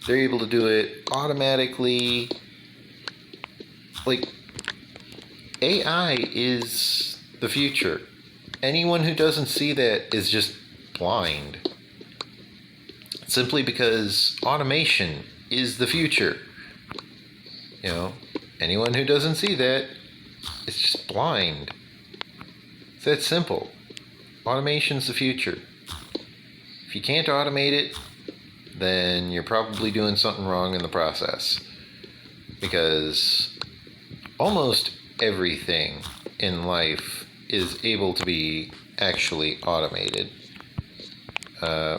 They're able to do it automatically. Like, AI is the future. Anyone who doesn't see that is just blind. Simply because automation is the future. You know, anyone who doesn't see that is just blind. It's that simple. Automation's the future. If you can't automate it, then you're probably doing something wrong in the process. Because almost everything in life is able to be actually automated.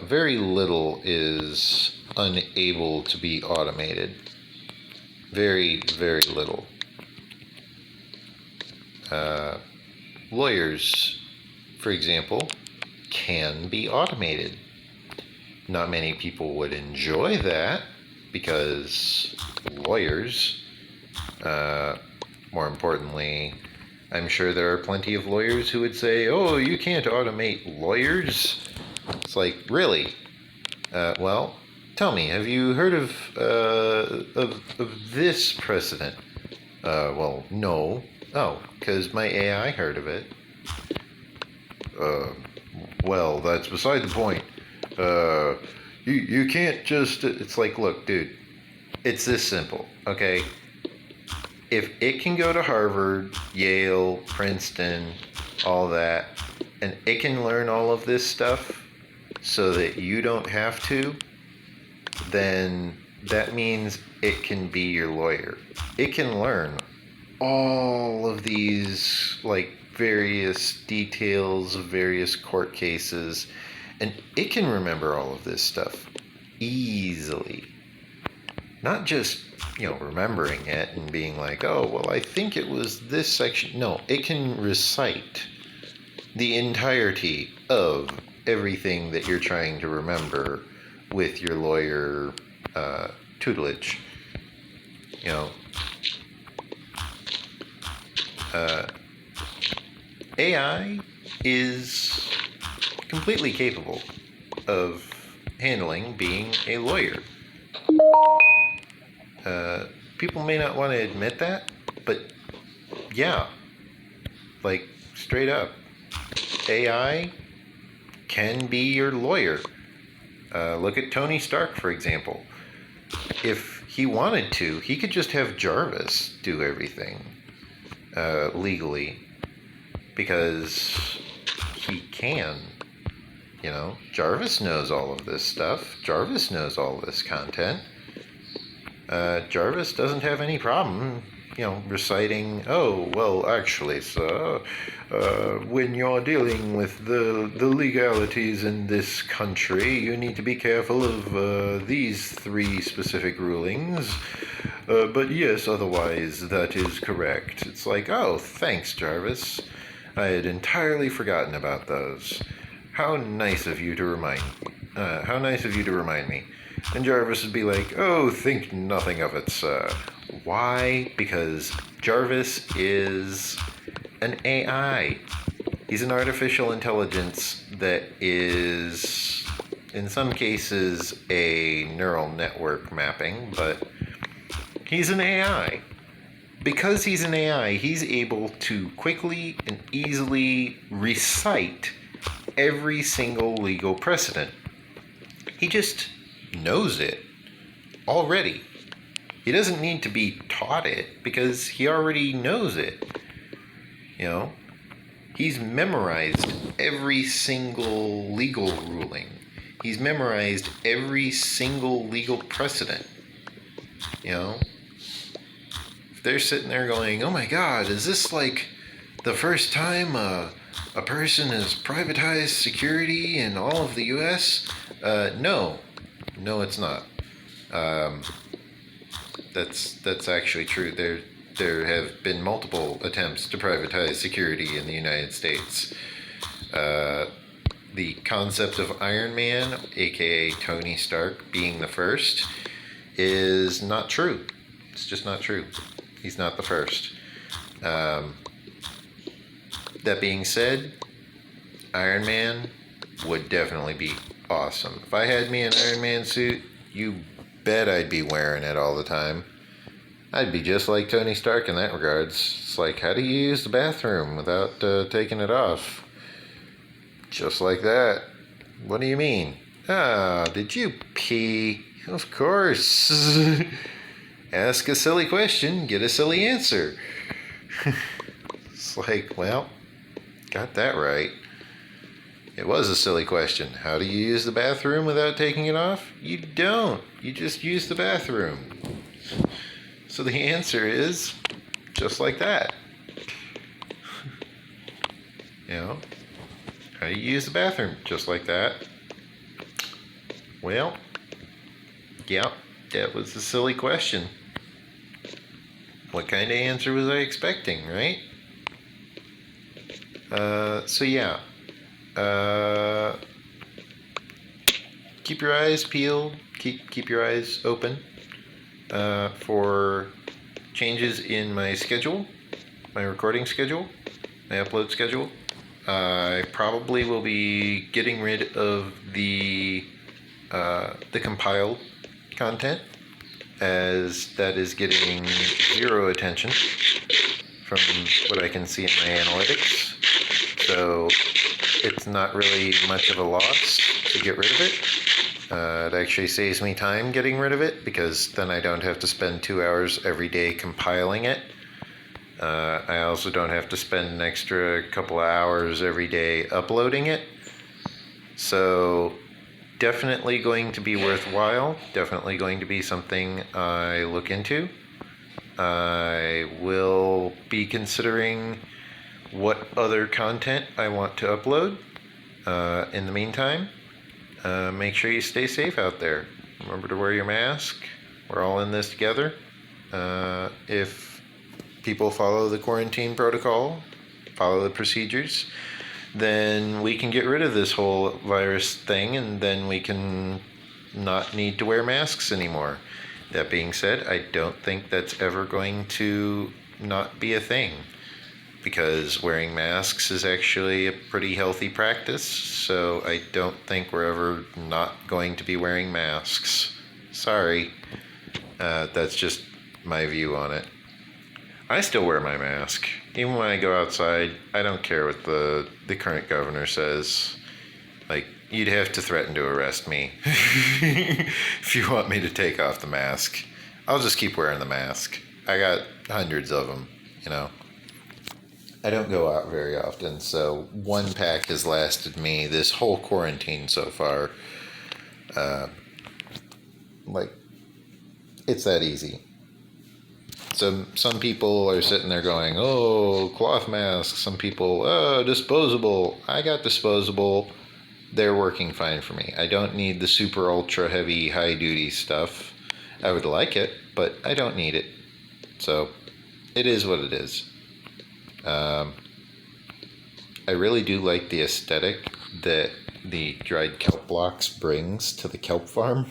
Very little is unable to be automated. Very, very little. Lawyers, for example, can be automated. Not many people would enjoy that because lawyers, more importantly, I'm sure there are plenty of lawyers who would say, oh, you can't automate lawyers. It's like, really? Well, tell me, have you heard of this precedent? Well, no. Oh, because my AI heard of it. Well, that's beside the point. You can't just... It's like, look, dude, it's this simple, okay? If it can go to Harvard, Yale, Princeton, all that, and it can learn all of this stuff so that you don't have to, then that means it can be your lawyer. It can learn all of these, like, various details of various court cases, and it can remember all of this stuff easily. Not just, remembering it and being like, oh, well, I think it was this section. No, it can recite the entirety of everything that you're trying to remember with your lawyer tutelage. AI is completely capable of handling being a lawyer. People may not want to admit that, but yeah, like, straight up, AI can be your lawyer. Look at Tony Stark, for example. If he wanted to, he could just have Jarvis do everything legally, because he can. Jarvis knows all of this stuff. Jarvis knows all this content. Jarvis doesn't have any problem, reciting, oh, well, actually, sir, when you're dealing with the legalities in this country, you need to be careful of these 3 specific rulings. But yes, otherwise, that is correct. It's like, oh, thanks, Jarvis. I had entirely forgotten about those. How nice of you to remind me. And Jarvis would be like, oh, think nothing of it, sir. Why? Because Jarvis is an AI. He's an artificial intelligence that is, in some cases, a neural network mapping, but he's an AI. Because he's an AI, he's able to quickly and easily recite every single legal precedent. He just knows it already. He doesn't need to be taught it because he already knows it. He's memorized every single legal ruling. He's memorized every single legal precedent. If they're sitting there going, oh my God, is this like the first time a person has privatized security in all of the US? No, it's not. That's actually true. There have been multiple attempts to privatize security in the United States. The concept of Iron Man, aka Tony Stark, being the first, is not true. It's just not true. He's not the first. That being said, Iron Man would definitely be awesome. If I had me an Iron Man suit, you bet I'd be wearing it all the time. I'd be just like Tony Stark in that regards. It's like, how do you use the bathroom without taking it off? Just like that. What do you mean? Ah, did you pee? Of course. Ask a silly question, get a silly answer. It's like, well, got that right. It was a silly question. How do you use the bathroom without taking it off? You don't. You just use the bathroom. So the answer is just like that. You know, how do you use the bathroom? Just like that. Well, yeah, that was a silly question. What kind of answer was I expecting, right? So yeah. Keep your eyes peeled. Keep your eyes open for changes in my schedule, my recording schedule, my upload schedule. I probably will be getting rid of the compiled content, as that is getting zero attention from what I can see in my analytics. So it's not really much of a loss to get rid of it. It actually saves me time getting rid of it, because then I don't have to spend 2 hours every day compiling it. I also don't have to spend an extra couple of hours every day uploading it. So definitely going to be worthwhile, definitely going to be something I look into. I will be considering what other content I want to upload. In the meantime, make sure you stay safe out there. Remember to wear your mask. We're all in this together. If people follow the quarantine protocol, follow the procedures, then we can get rid of this whole virus thing, and then we can not need to wear masks anymore. That being said, I don't think that's ever going to not be a thing, because wearing masks is actually a pretty healthy practice, so I don't think we're ever not going to be wearing masks. Sorry. That's just my view on it. I still wear my mask. Even when I go outside, I don't care what the current governor says. Like, you'd have to threaten to arrest me if you want me to take off the mask. I'll just keep wearing the mask. I got hundreds of them, you know. I don't go out very often, so one pack has lasted me this whole quarantine so far. Like, it's that easy. So some people are sitting there going, oh, cloth masks. Some people, oh, disposable. I got disposable. They're working fine for me. I don't need the super ultra heavy high duty stuff. I would like it, but I don't need it. So it is what it is. I really do like the aesthetic that the dried kelp blocks brings to the kelp farm.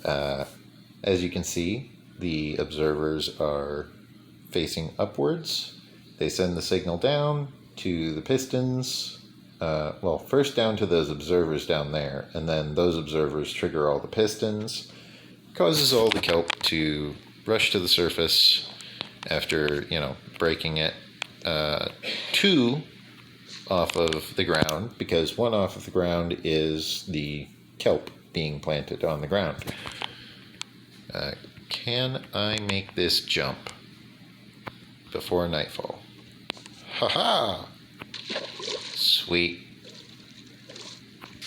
As you can see, the observers are facing upwards. They send the signal down to the pistons. Well, first down to those observers down there, and then those observers trigger all the pistons. Causes all the kelp to rush to the surface after, breaking it. 2 off of the ground, because 1 off of the ground is the kelp being planted on the ground. Can I make this jump before nightfall? Haha! Sweet.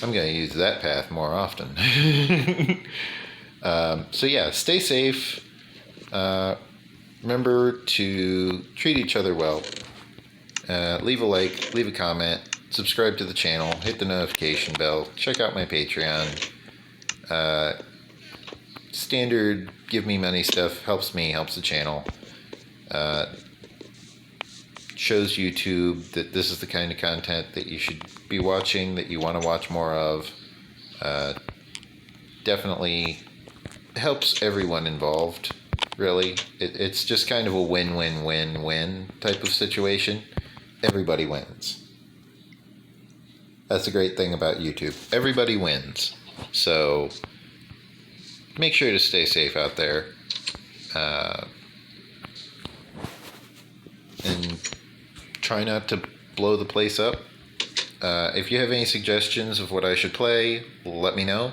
I'm going to use that path more often. So yeah, stay safe. Remember to treat each other well. Leave a like, leave a comment, subscribe to the channel, hit the notification bell, check out my Patreon. Standard give me money stuff helps me, helps the channel. Shows YouTube that this is the kind of content that you should be watching, that you want to watch more of. Definitely helps everyone involved, really. It's just kind of a win-win-win-win type of situation. Everybody wins. That's the great thing about YouTube. Everybody wins. So make sure to stay safe out there. And try not to blow the place up. If you have any suggestions of what I should play, let me know.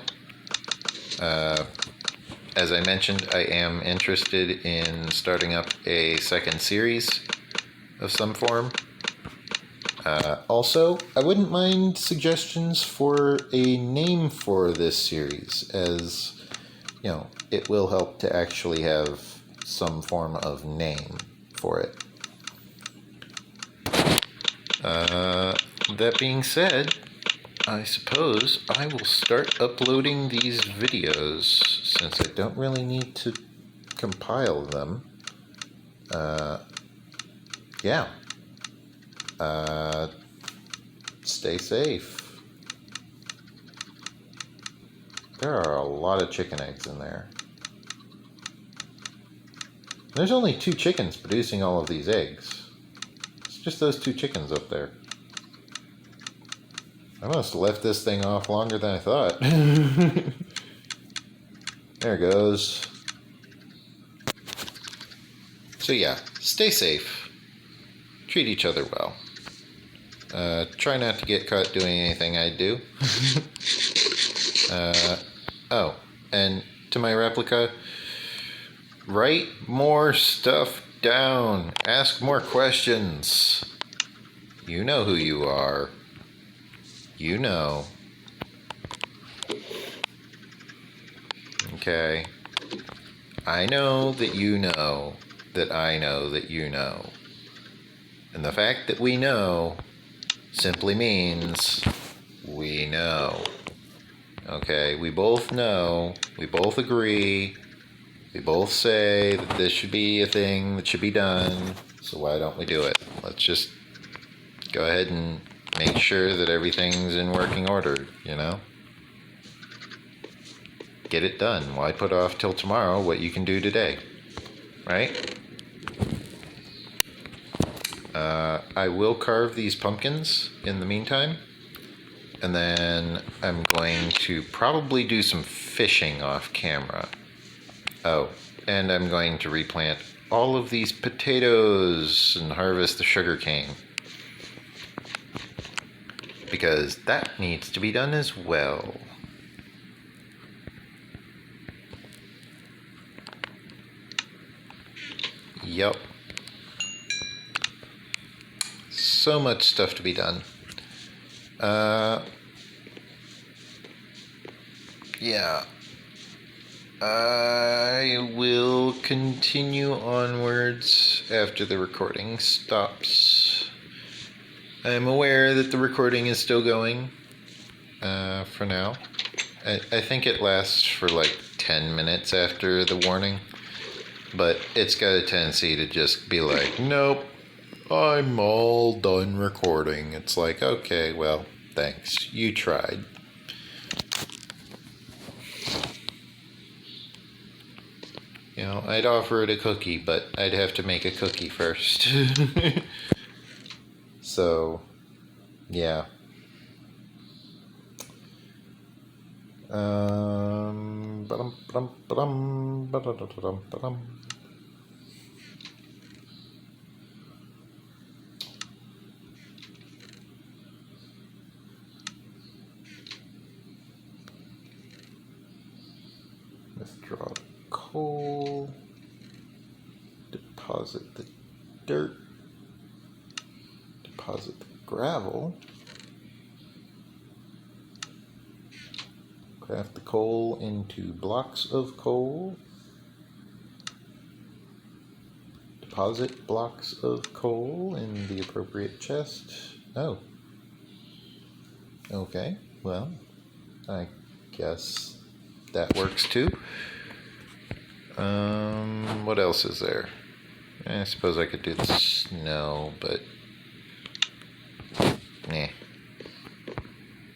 As I mentioned, I am interested in starting up a second series of some form. Also, I wouldn't mind suggestions for a name for this series, as, you know, it will help to actually have some form of name for it. That being said, I suppose I will start uploading these videos, since I don't really need to compile them. Yeah. Stay safe. There are a lot of chicken eggs in there. There's only 2 chickens producing all of these eggs. It's just those 2 chickens up there. I must have left this thing off longer than I thought. There it goes. So yeah, stay safe. Treat each other well. Try not to get caught doing anything I do. Oh, and to my replica, write more stuff down. Ask more questions. You know who you are. You know. Okay. I know that you know that I know that you know. And the fact that we know simply means we know. Okay, we both know, we both agree, we both say that this should be a thing that should be done, so why don't we do it? Let's just go ahead and make sure that everything's in working order, you know? Get it done. Why put off till tomorrow what you can do today, right? I will carve these pumpkins in the meantime, and then I'm going to probably do some fishing off camera. Oh, and I'm going to replant all of these potatoes and harvest the sugar cane, because that needs to be done as well. Yup. So much stuff to be done. Yeah. I will continue onwards after the recording stops. I'm aware that the recording is still going for now. I think it lasts for like 10 minutes after the warning, but it's got a tendency to just be like, nope, I'm all done recording. It's like, okay, well, thanks. You tried. You know, I'd offer it a cookie, but I'd have to make a cookie first. So, yeah. Withdraw the coal, deposit the dirt, deposit the gravel, craft the coal into blocks of coal, deposit blocks of coal in the appropriate chest. Oh. Okay, well, I guess that works too. What else is there? I suppose I could do the snow, but